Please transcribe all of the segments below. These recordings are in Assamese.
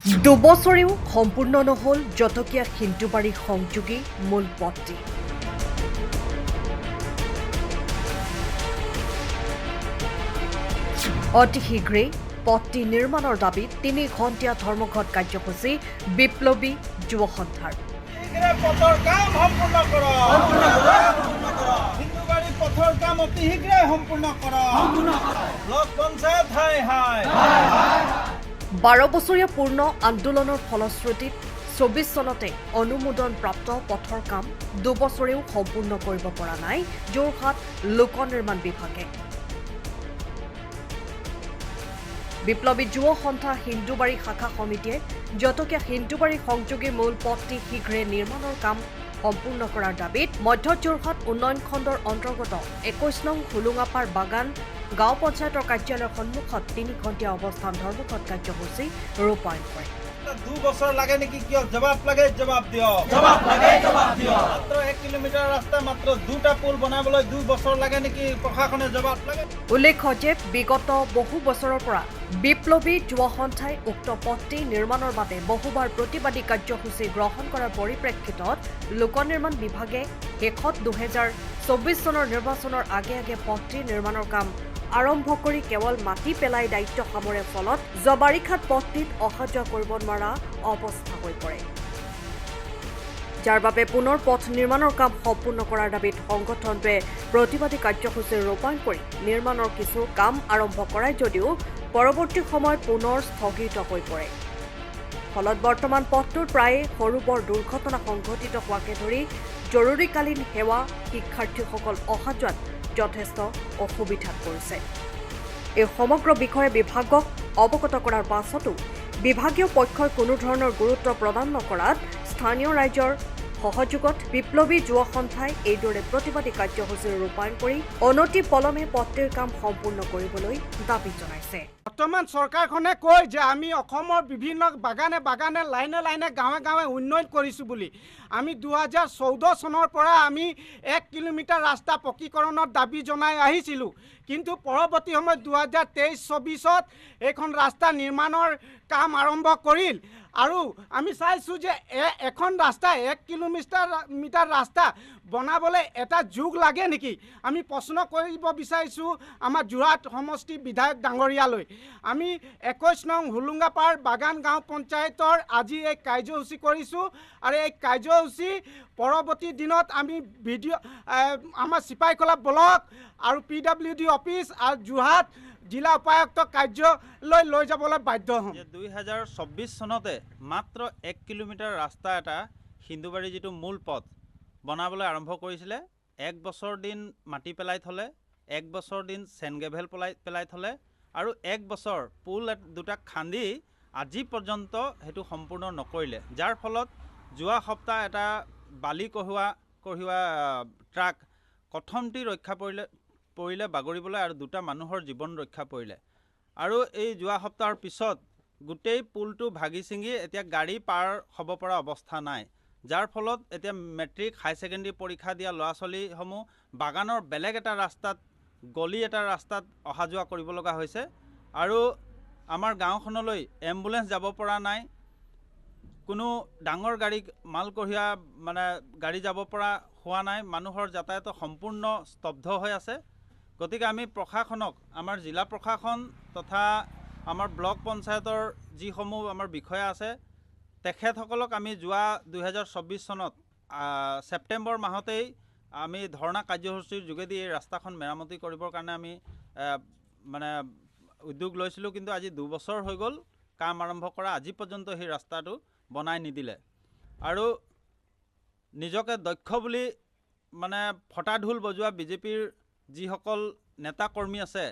দুবছৰেও সম্পূৰ্ণ নহ'ল জটকীয়া সিন্ধুবাৰী সংযোগী মূল পথটি। অতি শীঘ্ৰেই পথটি নিৰ্মাণৰ দাবীত ৩ ঘণ্টীয়া ধৰ্মঘট কাৰ্যসূচী বিপ্লৱী যুৱ সন্থাৰ। পথৰ কাম সম্পূৰ্ণ কৰক। সিন্ধুবাৰী পথৰ কাম অতি শীঘ্ৰে সম্পূৰ্ণ কৰক। ব্লক পঞ্চায়ত হাই হাই। 12 বছৰীয়া পূৰ্ণ আন্দোলনৰ ফলশ্ৰুতিত 24 চনতে অনুমোদনপ্ৰাপ্ত পথৰ কাম দুবছৰেও সম্পূৰ্ণ কৰিব পৰা নাই যোৰহাট লোক নিৰ্মাণ বিভাগে। বিপ্লৱী যুৱ সন্থা সিন্ধুবাৰী শাখা সমিতিয়ে জটকীয়া সিন্ধুবাৰী সংযোগী মূল পথটি শীঘ্ৰে নিৰ্মাণৰ কাম সম্পূৰ্ণ কৰাৰ দাবীত মধ্য যোৰহাট উন্নয়ন খণ্ডৰ অন্তৰ্গত 21 নং হুলুঙাপাৰ বাগান গাঁও পঞ্চায়তৰ কাৰ্যালয়ৰ সন্মুখত 3 ঘণ্টীয়া অৱস্থান ধৰ্মঘট কাৰ্যসূচী ৰূপায়ণ কৰে। 2 বছৰ লাগে নেকি? কিয় জবাব লাগে? জবাব দিয়ক। মাত্ৰ 1 কিলোমিটাৰ ৰাস্তা মাত্ৰ 2টা পুল বনাবলৈ 2 বছৰ লাগে নেকি? প্ৰশাসনে জবাব লাগে। উল্লেখ্য যে বিগত বহু বছৰৰ পৰা বিপ্লৱী যুৱ সন্থাই উক্ত পথটি নিৰ্মাণৰ বাবে বহুবাৰ প্ৰতিবাদী কাৰ্যসূচী গ্ৰহণ কৰাৰ পৰিপ্ৰেক্ষিতত লোক নিৰ্মাণ বিভাগে শেষত 2024 চনৰ নিৰ্বাচনৰ আগে আগে পথটি নিৰ্মাণৰ কাম আৰম্ভ কৰি কেৱল মাটি পেলাই দায়িত্ব সামৰে ফলত বাৰিষাত পথটিত অহা যোৱা কৰিব নোৱাৰা অৱস্থা হৈ পৰে, যাৰ বাবে পুনৰ পথ নিৰ্মাণৰ কাম সম্পূৰ্ণ কৰাৰ দাবীত সংগঠনটোৱে প্ৰতিবাদী কাৰ্যসূচী ৰূপায়ণ কৰি নিৰ্মাণৰ কিছু কাম আৰম্ভ কৰায় যদিও পৰৱৰ্তী সময়ত পুনৰ স্থগিত হৈ পৰে। ফলত বৰ্তমান পথটোৰ প্ৰায়ে সৰু বৰ দুৰ্ঘটনা সংঘটিত হোৱাকে ধৰি জৰুৰীকালীন সেৱা শিক্ষাৰ্থীসকল অহা যোৱাত যথেষ্ট অসুবিধাত পৰিছে। এই সমগ্ৰ বিষয়ে বিভাগক অৱগত কৰাৰ পাছতো বিভাগীয় পক্ষই কোনো ধৰণৰ গুৰুত্ব প্ৰদান নকৰাত স্থানীয় ৰাইজৰ সহযোগত বিপ্লৱী যুৱ সন্থাই এইদৰে প্ৰতিবাদী কাৰ্যসূচী ৰূপায়ণ কৰি অনতি পলমে পথটিৰ কাম সম্পূৰ্ণ কৰিবলৈ দাবী জনাইছে। বৰ্তমান চৰকাৰখনে কয় যে আমি অসমৰ বিভিন্ন বাগানে বাগানে লাইনে লাইনে গাঁৱে গাঁৱে উন্নয়ন কৰিছোঁ বুলি। আমি 2014 চনৰ পৰা আমি 1 কিলোমিটাৰ ৰাস্তা পকীকৰণৰ দাবী জনাই আহিছিলোঁ, কিন্তু পৰৱৰ্তী সময়ত 2023-24ত এইখন ৰাস্তা নিৰ্মাণৰ কাম আৰম্ভ কৰিল আৰু আমি চাইছোঁ যে এখন ৰাস্তা 1 কিলোমিটাৰ ৰাস্তা বনাবলৈ এটা যুগ লাগে নেকি? আমি প্ৰশ্ন কৰিব বিচাৰিছোঁ আমাৰ যোৰহাট সমষ্টি বিধায়ক ডাঙৰীয়ালৈ। আমি 21 নং হুলুঙাপাৰ বাগান গাঁও পঞ্চায়তৰ আজি এই কাৰ্যসূচী কৰিছোঁ আৰু এই কাৰ্যসূচী পৰৱৰ্তী দিনত আমি আমাৰ চিপাইখলা ব্লক আৰু PWD অফিচ আৰু যোৰহাট জিলা উপায়ুক্ত কাৰ্যালয় লৈ যাবলৈ বাধ্য হ'ম। 2024 চনতে মাত্ৰ 1 কিলোমিটাৰ ৰাস্তা এটা সিন্ধুবাৰী যিটো মূল পথ বনাবলৈ আৰম্ভ কৰিছিলে। 1 বছৰ দিন মাটি পেলাই থলে, 1 বছৰ দিন চেনগেভেল পেলাই থলে আৰু 1 বছৰ পুল দুটাক খান্দি আজি পৰ্যন্ত সেইটো সম্পূৰ্ণ নকৰিলে, যাৰ ফলত যোৱা সপ্তাহ এটা বালি কঢ়িওৱা ট্ৰাক কথমটি ৰক্ষা পৰিলে বাগৰিবলৈ আৰু 2টা মানুহৰ জীৱন ৰক্ষা পৰিলে। আৰু এই যোৱা সপ্তাহৰ পিছত গোটেই পুলটো ভাগি ছিঙি এতিয়া গাড়ী পাৰ হ'ব পৰা অৱস্থা নাই, যাৰ ফলত এতিয়া মেট্ৰিক হাই ছেকেণ্ডেৰী পৰীক্ষা দিয়া ল'ৰা ছোৱালীসমূহ বাগানৰ বেলেগ এটা ৰাস্তাত গলি এটা ৰাস্তাত অহা যোৱা কৰিব লগা হৈছে। আৰু আমাৰ গাঁওখনলৈ এম্বুলেঞ্চ যাব পৰা নাই, কোনো ডাঙৰ গাড়ী মাল কঢ়িওৱা গাড়ী যাব পৰা হোৱা নাই, মানুহৰ যাতায়াত সম্পূৰ্ণ স্তব্ধ হৈ আছে। গতিকে আমি প্ৰশাসনক, আমাৰ জিলা প্ৰশাসন তথা আমাৰ ব্লক পঞ্চায়তৰ যিসমূহ আমাৰ বিষয়া আছে তেখেতসকলক আমি যোৱা 2024 চনত ছেপ্টেম্বৰ মাহতেই আমি ধৰ্ণা কাৰ্যসূচীৰ যোগেদি এই ৰাস্তাখন মেৰামতি কৰিবৰ কাৰণে আমি উদ্যোগ লৈছিলোঁ, কিন্তু আজি 2 বছৰ হৈ গ'ল কাম আৰম্ভ কৰা, আজি পৰ্যন্ত সেই ৰাস্তাটো বনাই নিদিলে। আৰু নিজকে দক্ষ বুলি ফটা ঢোল বজোৱা বিজেপিৰ যিসকল নেতা কৰ্মী আছে,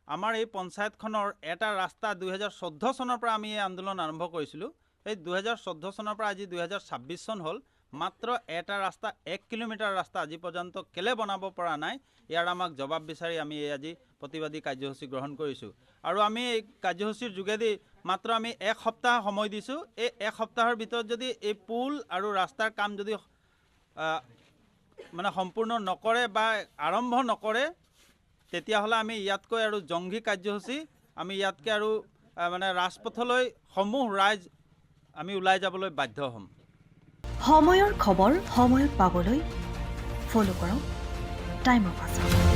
আমাৰ এই পঞ্চায়তখনৰ এটা ৰাস্তা 2014 চনৰ পৰা আমি এই আন্দোলন আৰম্ভ কৰিছিলোঁ। এই 2014 চনৰ পৰা আজি 2026 চন হ'ল, মাত্ৰ এটা ৰাস্তা 1 কিলোমিটাৰ ৰাস্তা আজি পৰ্যন্ত কেলে বনাব পৰা নাই, ইয়াৰ আমাক জবাব বিচাৰি আমি আজি প্ৰতিবাদী কাৰ্যসূচী গ্ৰহণ কৰিছোঁ। আৰু আমি এই কাৰ্যসূচীৰ যোগেদি মাত্ৰ আমি 1 সপ্তাহ সময় দিছোঁ। এই 1 সপ্তাহৰ ভিতৰত যদি এই পুল আৰু ৰাস্তাৰ কাম যদি সম্পূৰ্ণ নকৰে বা আৰম্ভ নকৰে, তেতিয়াহ'লে আমি ইয়াতকৈ আৰু জংঘী কাৰ্যসূচী আমি ইয়াতকৈ আৰু ৰাজপথলৈ সমূহ ৰাইজ আমি ওলাই যাবলৈ বাধ্য হ'ম। সময়ৰ খবৰ সময়ত পাবলৈ ফ'ল' কৰক টাইম অফ আছাম।